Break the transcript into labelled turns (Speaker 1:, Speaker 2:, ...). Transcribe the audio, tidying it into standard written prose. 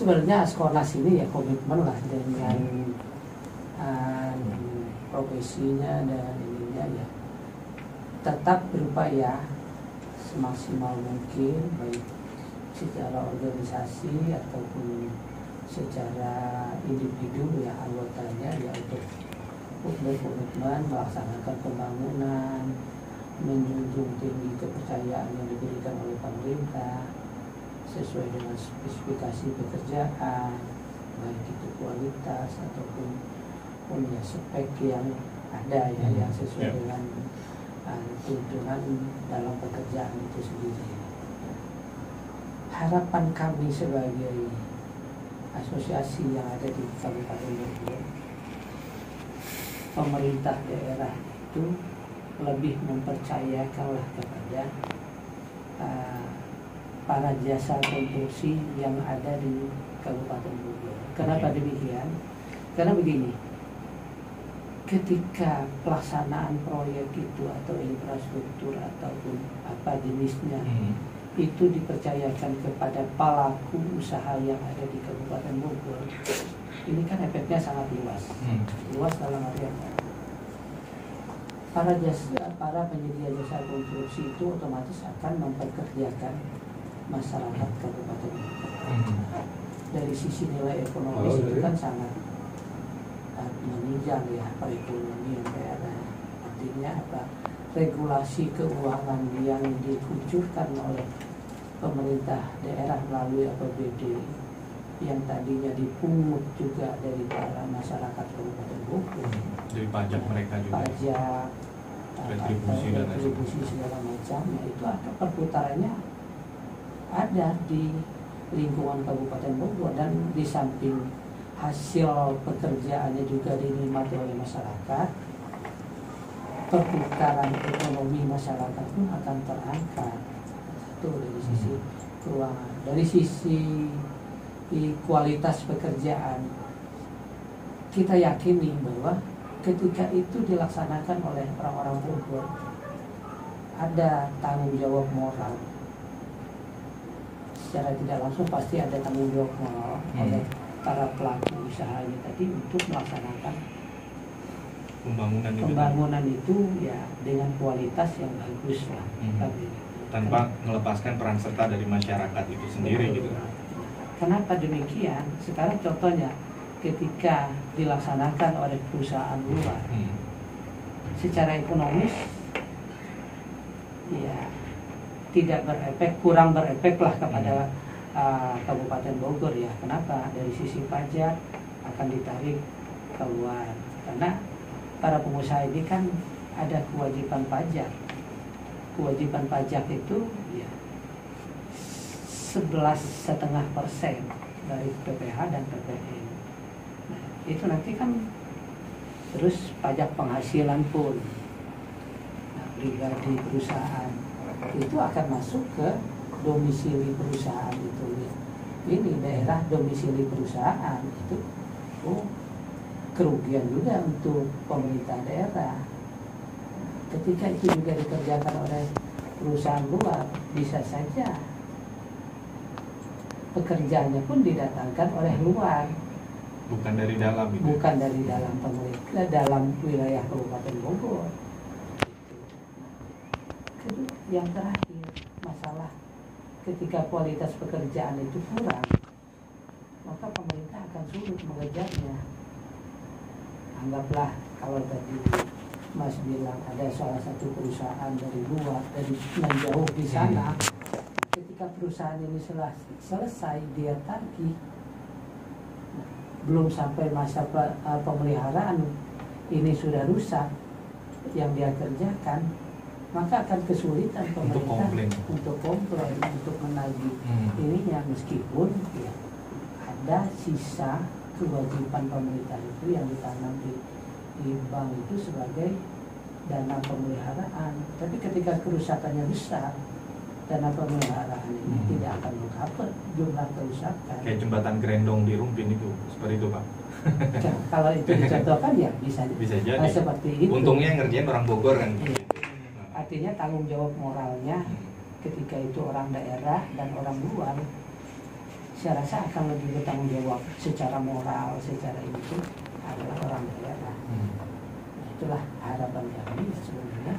Speaker 1: sebenarnya Askornas ini ya komitmen lah dengan profesinya dan ininya ya, tetap berupaya semaksimal mungkin baik secara organisasi ataupun secara individu ya anggotanya ya untuk berkomitmen melaksanakan pembangunan, menjunjung tinggi kepercayaan yang diberikan oleh pemerintah sesuai dengan spesifikasi pekerjaan, baik itu kualitas ataupun punya spek yang ada ya yang sesuai dengan tuntunan dalam pekerjaan itu sendiri. Harapan kami sebagai asosiasi yang ada di Kabupaten Bogor, pemerintah daerah itu lebih mempercayakanlah kepada para jasa konstruksi yang ada di Kabupaten Bogor. Kenapa demikian? Karena begini, ketika pelaksanaan proyek itu atau infrastruktur ataupun apa jenisnya itu dipercayakan kepada pelaku usaha yang ada di Kabupaten Bogor, ini kan efeknya sangat luas. Luas dalam artian para penyedia jasa konstruksi itu otomatis akan mempekerjakan masyarakat Kabupaten Bogor. Dari sisi nilai ekonomis itu kan sangat menunjang ya perekonomian daerah. Artinya apa? Regulasi keuangan yang dikucurkan oleh pemerintah daerah melalui APBD yang tadinya dipungut juga dari para masyarakat Kabupaten Bogor,
Speaker 2: dari pajak mereka juga,
Speaker 1: pajak, retribusi segala macamnya, itu akan perputarannya ada di lingkungan Kabupaten Bogor, dan di samping hasil pekerjaannya juga dinikmati oleh masyarakat, perputaran ekonomi masyarakat pun akan terangkat. Itu dari sisi keuangan, dari sisi kualitas pekerjaan, kita yakini bahwa ketika itu dilaksanakan oleh orang-orang Bogor, ada tanggung jawab moral. Secara tidak langsung pasti ada tanggung jawab moral oleh para pelaku usaha ini tadi untuk melaksanakan pembangunan itu ya dengan kualitas yang bagus lah,
Speaker 2: tanpa melepaskan peran serta dari masyarakat itu sendiri. Betul. Gitu.
Speaker 1: Kenapa demikian? Sekarang contohnya ketika dilaksanakan oleh perusahaan luar, secara ekonomis ya tidak berefek, kurang berefek lah kepada Kabupaten Bogor ya. Kenapa? Dari sisi pajak akan ditarik keluar, karena para pengusaha ini kan ada kewajiban pajak. Kewajiban pajak itu ya 11,5% dari PPh dan PPN. Nah, itu nanti kan terus pajak penghasilan pun, nah, pribadi perusahaan itu akan masuk ke domisili perusahaan itu ya. Ini daerah domisili perusahaan itu kerugian juga untuk pemerintah daerah. Ketika itu juga dikerjakan oleh perusahaan luar, bisa saja pekerjaannya pun didatangkan oleh luar,
Speaker 2: bukan dari dalam gitu.
Speaker 1: Bukan dari dalam pemerintah, dalam wilayah Kabupaten Bogor. Kedua, yang terakhir, masalah ketika kualitas pekerjaan itu kurang, maka pemerintah akan sulit mengejarnya. Anggaplah kalau tadi Mas bilang ada salah satu perusahaan dari luar, dari menjauh di sana, ketika perusahaan ini selesai dia tagih, belum sampai masa pemeliharaan ini sudah rusak yang dia kerjakan, maka akan kesulitan pemerintah untuk komplain, untuk menagih ininya, meskipun ya, ada sisa kewajiban pemerintah itu yang ditanam di bank itu sebagai dana pemeliharaan. Tapi ketika kerusakannya besar, dana pemeliharaan ini tidak akan mengcover jumlah kerusakan.
Speaker 2: Kayak jembatan Grendong di Rumpin itu, seperti itu Pak.
Speaker 1: Nah, kalau itu dicontohkan ya bisa jadi seperti itu.
Speaker 2: Untungnya yang ngerjain orang Bogor kan.
Speaker 1: Iya. Artinya tanggung jawab moralnya ketika itu orang daerah dan orang luar saya rasa akan lebih bertanggung jawab secara moral, secara itu adalah orang daerah. Nah, itulah harapan kami sebenarnya